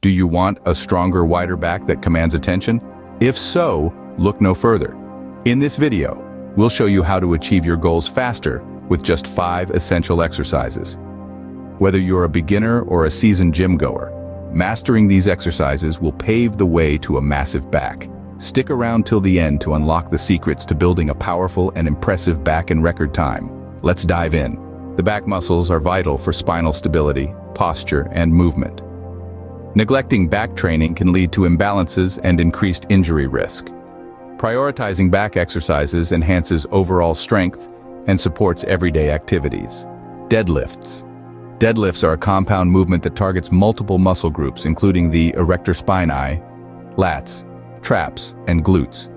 Do you want a stronger, wider back that commands attention? If so, look no further. In this video, we'll show you how to achieve your goals faster with just 5 essential exercises. Whether you're a beginner or a seasoned gym goer, mastering these exercises will pave the way to a massive back. Stick around till the end to unlock the secrets to building a powerful and impressive back in record time. Let's dive in. The back muscles are vital for spinal stability, posture, and movement. Neglecting back training can lead to imbalances and increased injury risk. Prioritizing back exercises enhances overall strength and supports everyday activities. Deadlifts. Deadlifts are a compound movement that targets multiple muscle groups, including the erector spinae, lats, traps, and glutes.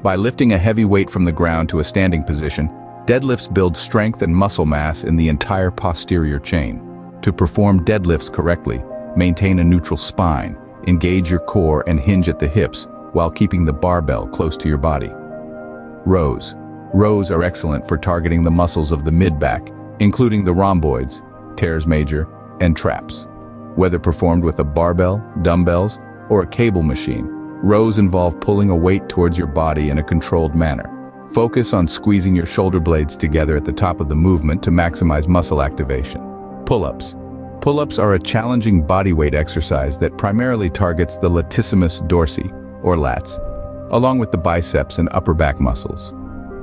By lifting a heavy weight from the ground to a standing position, deadlifts build strength and muscle mass in the entire posterior chain. To perform deadlifts correctly, maintain a neutral spine, engage your core and hinge at the hips while keeping the barbell close to your body. Rows. Rows are excellent for targeting the muscles of the mid-back, including the rhomboids, teres major, and traps. Whether performed with a barbell, dumbbells, or a cable machine, rows involve pulling a weight towards your body in a controlled manner. Focus on squeezing your shoulder blades together at the top of the movement to maximize muscle activation. Pull-ups. Pull-ups are a challenging bodyweight exercise that primarily targets the latissimus dorsi, or lats, along with the biceps and upper back muscles.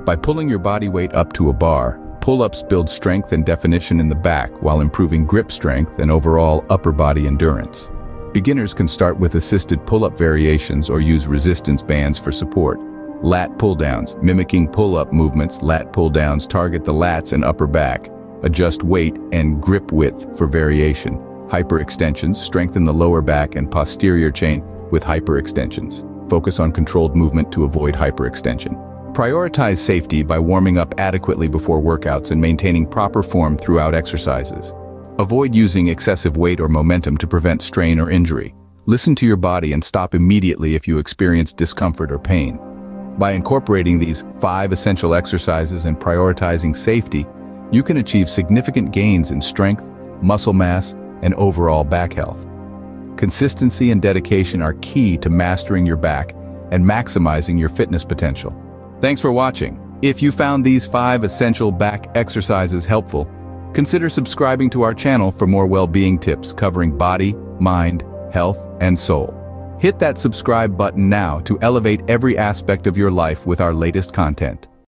By pulling your body weight up to a bar, pull-ups build strength and definition in the back while improving grip strength and overall upper body endurance. Beginners can start with assisted pull-up variations or use resistance bands for support. Lat pull-downs. Mimicking pull-up movements, lat pull-downs target the lats and upper back. Adjust weight and grip width for variation. Hyperextensions strengthen the lower back and posterior chain with hyperextensions. Focus on controlled movement to avoid hyperextension. Prioritize safety by warming up adequately before workouts and maintaining proper form throughout exercises. Avoid using excessive weight or momentum to prevent strain or injury. Listen to your body and stop immediately if you experience discomfort or pain. By incorporating these 5 essential exercises and prioritizing safety, you can achieve significant gains in strength, muscle mass, and overall back health. Consistency and dedication are key to mastering your back and maximizing your fitness potential. Thanks for watching. If you found these 5 essential back exercises helpful, consider subscribing to our channel for more well-being tips covering body, mind, health, and soul. Hit that subscribe button now to elevate every aspect of your life with our latest content.